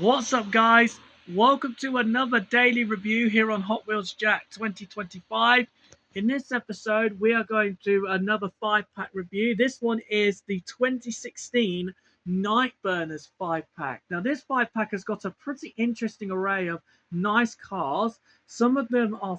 What's up, guys? Welcome to another daily review here on Hot Wheels Jack 2025. In this episode, we are going to another 5-pack review. This one is the 2016 nightburnerz 5-pack. Now, this 5-pack has got a pretty interesting array of nice cars. Some of them are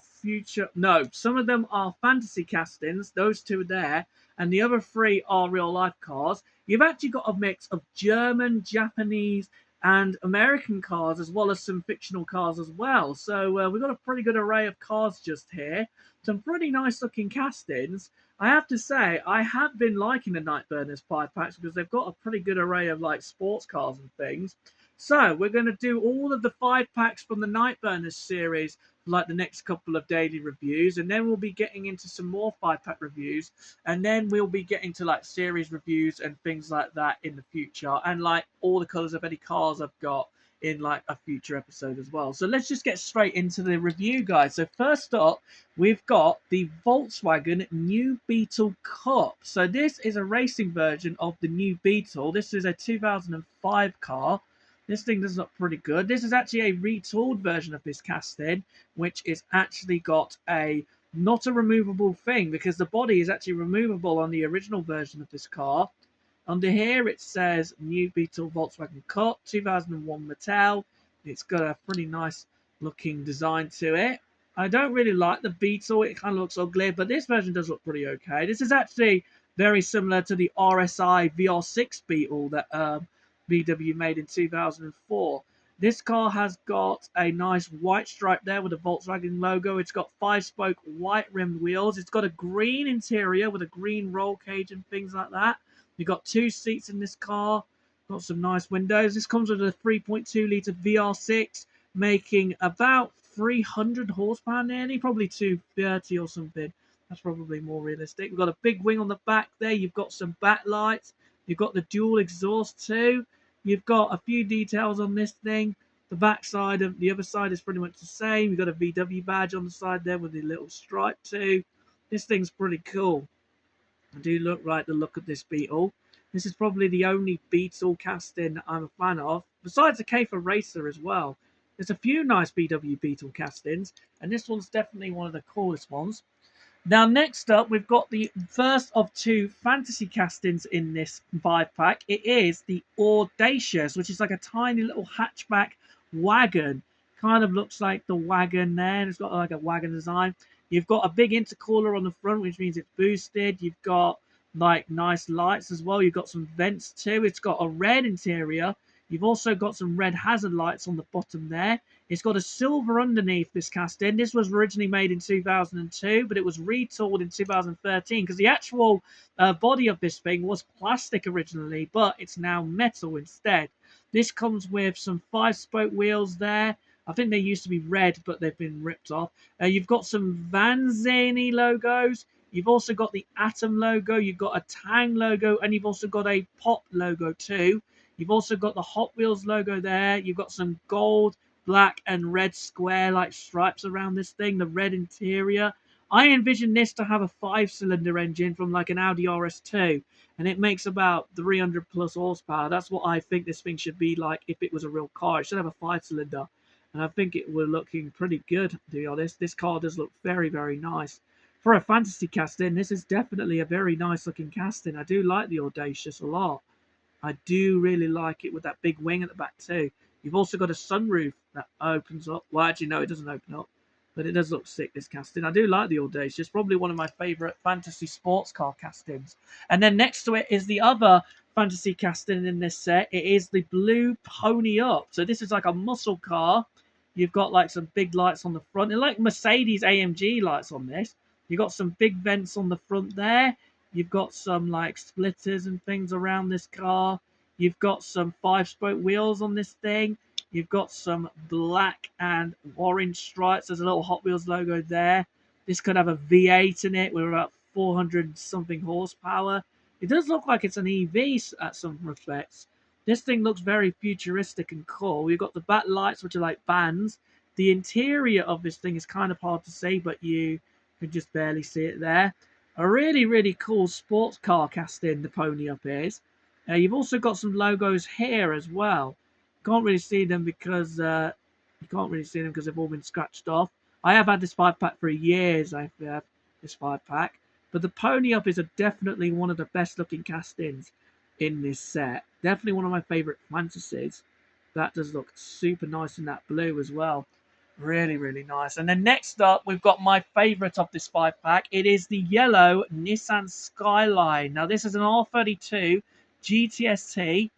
some of them are fantasy castings. Those two are there. And the other three are real life cars. You've actually got a mix of German, Japanese, and American cars, as well as some fictional cars as well. So we've got a pretty good array of cars just here. Some pretty nice looking castings. I have to say, I have been liking the nightburnerz 5-packs because they've got a pretty good array of like sports cars and things. So we're going to do all of the 5-packs from the nightburnerz series for like the next couple of daily reviews, and then we'll be getting into some more 5-pack reviews, and then we'll be getting to like series reviews and things like that in the future, and like all the colors of any cars I've got in like a future episode as well. So let's just get straight into the review, guys. So first up, we've got the Volkswagen New Beetle Cup. So this is a racing version of the New Beetle. This is a 2005 car. This thing does look pretty good. This is actually a retooled version of this casting, which is actually got a not a removable thing, because the body is actually removable on the original version of this car. Under here it says New Beetle Volkswagen Cup 2001 Mattel. It's got a pretty nice looking design to it. I don't really like the Beetle. It kind of looks ugly, but this version does look pretty okay. This is actually very similar to the RSI VR6 Beetle that VW made in 2004. This car has got a nice white stripe there with the Volkswagen logo. It's got 5-spoke white rimmed wheels. It's got a green interior with a green roll cage and things like that. You've got 2 seats in this car. Got some nice windows. This comes with a 3.2 litre VR6, making about 300 horsepower nearly, probably 230 or something. That's probably more realistic. We've got a big wing on the back there. You've got some backlights. You've got the dual exhaust too. You've got a few details on this thing. The back side of the other side is pretty much the same. You've got a VW badge on the side there with a little stripe too. This thing's pretty cool. I do like the look of this Beetle. This is probably the only Beetle casting I'm a fan of, besides the Käfer Racer as well. There's a few nice VW Beetle castings, and this one's definitely one of the coolest ones. Now, next up, we've got the first of 2 fantasy castings in this 5-pack. It is the Audacious, which is like a tiny little hatchback wagon. Kind of looks like the wagon there, and it's got like a wagon design. You've got a big intercooler on the front, which means it's boosted. You've got like nice lights as well. You've got some vents too. It's got a red interior. You've also got some red hazard lights on the bottom there. It's got a silver underneath this casting. This was originally made in 2002, but it was retooled in 2013 because the actual body of this thing was plastic originally, but it's now metal instead. This comes with some 5-spoke wheels there. I think they used to be red, but they've been ripped off. You've got some Vanzini logos. You've also got the Atom logo. You've got a Tang logo, and you've also got a Pop logo too. You've also got the Hot Wheels logo there. You've got some gold, black, and red square-like stripes around this thing. The red interior. I envision this to have a 5-cylinder engine from like an Audi RS2, and it makes about 300 plus horsepower. That's what I think this thing should be like if it was a real car. It should have a 5-cylinder, and I think it will looking pretty good, to be honest. This car does look very, very nice. For a fantasy casting, this is definitely a very nice looking casting. I do like the Audacious a lot. I do really like it with that big wing at the back too. You've also got a sunroof that opens up. Well, actually, no, it doesn't open up, but it does look sick, this casting. I do like the Audacious. Probably one of my favourite fantasy sports car castings. And then next to it is the other fantasy casting in this set. It is the blue Pony Up. So this is like a muscle car. You've got like some big lights on the front. They're like Mercedes AMG lights on this. You've got some big vents on the front there. You've got some like splitters and things around this car. You've got some 5-spoke wheels on this thing. You've got some black and orange stripes. There's a little Hot Wheels logo there. This could have a V8 in it with about 400 something horsepower. It does look like it's an EV at some respects. This thing looks very futuristic and cool. You've got the back lights, which are like bands. The interior of this thing is kind of hard to see, but you can just barely see it there. A really, really cool sports car casting the Pony Up is. You've also got some logos here as well. Can't really see them because you can't really see them because they've all been scratched off. I have had this 5-pack for years. I've had this 5-pack, but the pony up is definitely one of the best looking castings in this set. Definitely one of my favorite fantasies. That does look super nice in that blue as well. Really, really nice. And then next up, we've got my favorite of this 5-pack. It is the yellow Nissan Skyline. Now, this is an R32 GTST.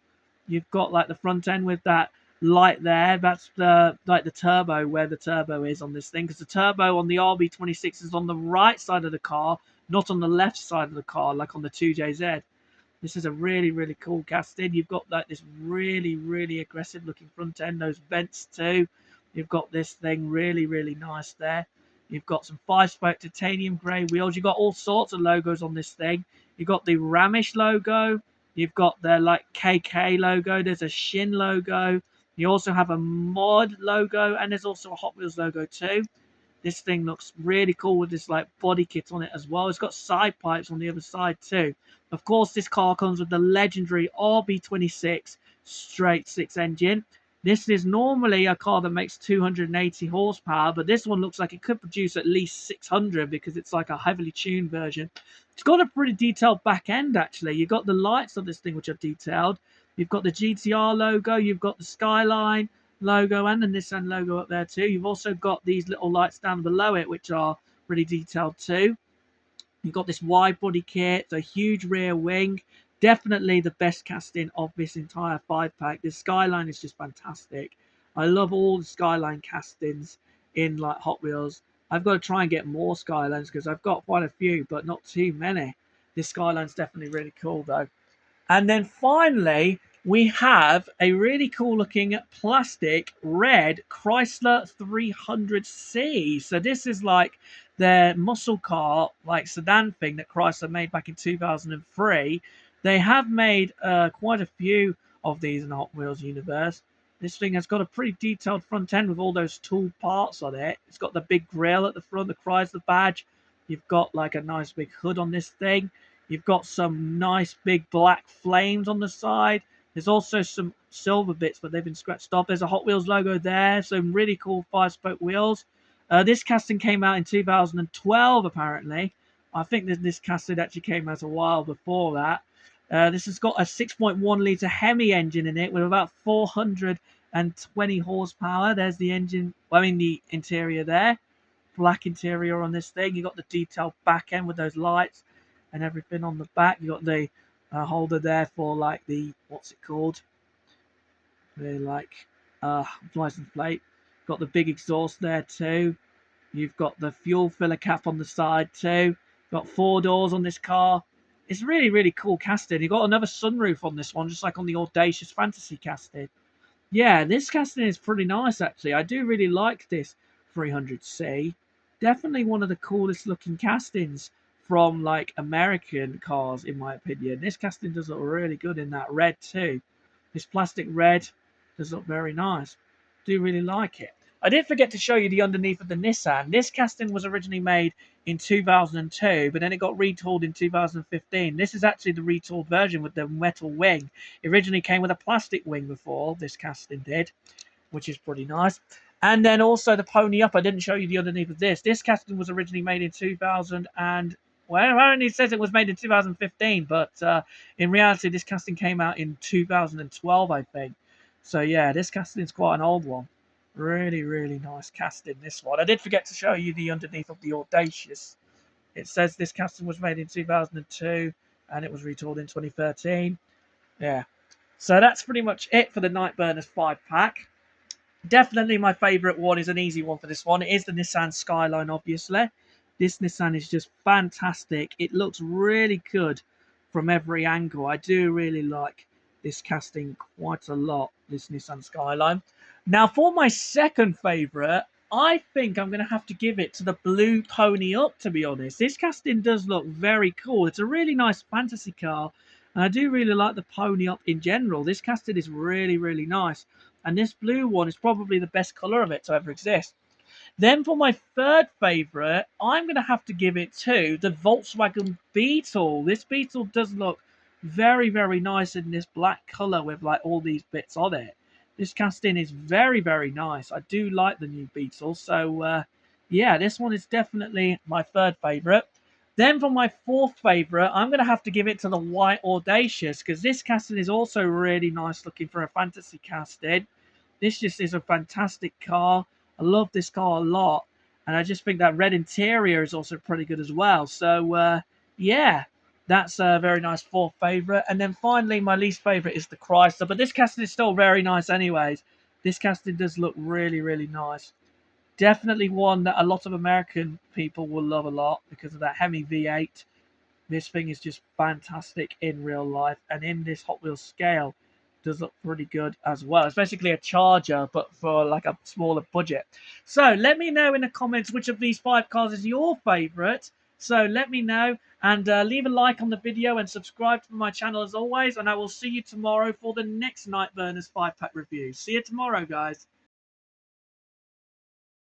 You've got like the front end with that light there. That's the like the turbo, where the turbo is on this thing, because the turbo on the RB26 is on the right side of the car, not on the left side of the car, like on the 2JZ. This is a really, really cool casting. You've got like this really, really aggressive looking front end, those vents too. You've got this thing really, really nice there. You've got some 5-spoke titanium grey wheels. You've got all sorts of logos on this thing. You've got the Ramish logo. You've got the like KK logo. There's a Shin logo. You also have a Mod logo, and there's also a Hot Wheels logo too. This thing looks really cool with this like body kit on it as well. It's got side pipes on the other side too. Of course, this car comes with the legendary RB26 straight 6 engine. This is normally a car that makes 280 horsepower, but this one looks like it could produce at least 600 because it's like a heavily tuned version. It's got a pretty detailed back end actually. You've got the lights of this thing which are detailed. You've got the GTR logo. You've got the Skyline logo and the Nissan logo up there too. You've also got these little lights down below it, which are pretty detailed too. You've got this wide body kit, a huge rear wing. Definitely the best casting of this entire 5-pack. This Skyline is just fantastic. I love all the Skyline castings in like Hot Wheels. I've got to try and get more Skylines because I've got quite a few, but not too many. This Skyline's definitely really cool though. And then finally, we have a really cool looking plastic red Chrysler 300C. So this is like their muscle car, like sedan thing that Chrysler made back in 2003. They have made quite a few of these in the Hot Wheels universe. This thing has got a pretty detailed front end with all those tool parts on it. It's got the big grille at the front, the Chrysler badge. You've got like a nice big hood on this thing. You've got some nice big black flames on the side. There's also some silver bits, but they've been scratched off. There's a Hot Wheels logo there. Some really cool 5-spoke wheels. This casting came out in 2012, apparently. I think that this casting actually came out a while before that. This has got a 6.1 litre Hemi engine in it with about 420 horsepower. There's the engine, the interior there. Black interior on this thing. You got the detailed back end with those lights and everything on the back. You got the holder there for like the what's it called? The like license plate. Got the big exhaust there too. You've got the fuel filler cap on the side too. Got 4 doors on this car. It's really, really cool casting. You've got another sunroof on this one, just like on the Audacious Fantasy casting. Yeah, this casting is pretty nice actually. I do really like this 300C. Definitely one of the coolest looking castings from like American cars, in my opinion. This casting does look really good in that red too. This plastic red does look very nice. Do really like it. I did forget to show you the underneath of the Nissan. This casting was originally made in 2002, but then it got retooled in 2015. This is actually the retooled version with the metal wing. It originally came with a plastic wing before, this casting did, which is pretty nice. And then also the pony up. I didn't show you the underneath of this. This casting was originally made in 2000 and apparently it says it was made in 2015, but in reality, this casting came out in 2012, I think. So yeah, this casting is quite an old one. Really, really nice casting, this one. I did forget to show you the underneath of the Audacious. It says this casting was made in 2002 and it was retooled in 2013. Yeah. So that's pretty much it for the nightburnerz 5-pack. Definitely my favourite one is an easy one for this one. It is the Nissan Skyline, obviously. This Nissan is just fantastic. It looks really good from every angle. I do really like this casting quite a lot, this Nissan Skyline. Now, for my second favourite, I think I'm going to have to give it to the blue pony up, to be honest. This casting does look very cool. It's a really nice fantasy car, and I do really like the pony up in general. This casting is really, really nice. And this blue one is probably the best colour of it to ever exist. Then for my third favourite, I'm going to have to give it to the Volkswagen Beetle. This Beetle does look very, very nice in this black colour with like all these bits on it. This casting is very, very nice. I do like the new Beetle. So, yeah, this one is definitely my third favourite. Then for my fourth favourite, I'm going to have to give it to the White Audacious because this casting is also really nice looking for a fantasy casting. This just is a fantastic car. I love this car a lot. And I just think that red interior is also pretty good as well. So, yeah, that's a very nice fourth favourite. And then finally, my least favourite is the Chrysler. But this casting is still very nice anyways. This casting does look really, really nice. Definitely one that a lot of American people will love a lot because of that Hemi V8. This thing is just fantastic in real life, and in this Hot Wheels scale, does look pretty good as well. It's basically a Charger, but for like a smaller budget. So let me know in the comments which of these 5 cars is your favorite. So let me know, and leave a like on the video and subscribe to my channel as always. And I will see you tomorrow for the next nightburnerz 5-pack review. See you tomorrow, guys.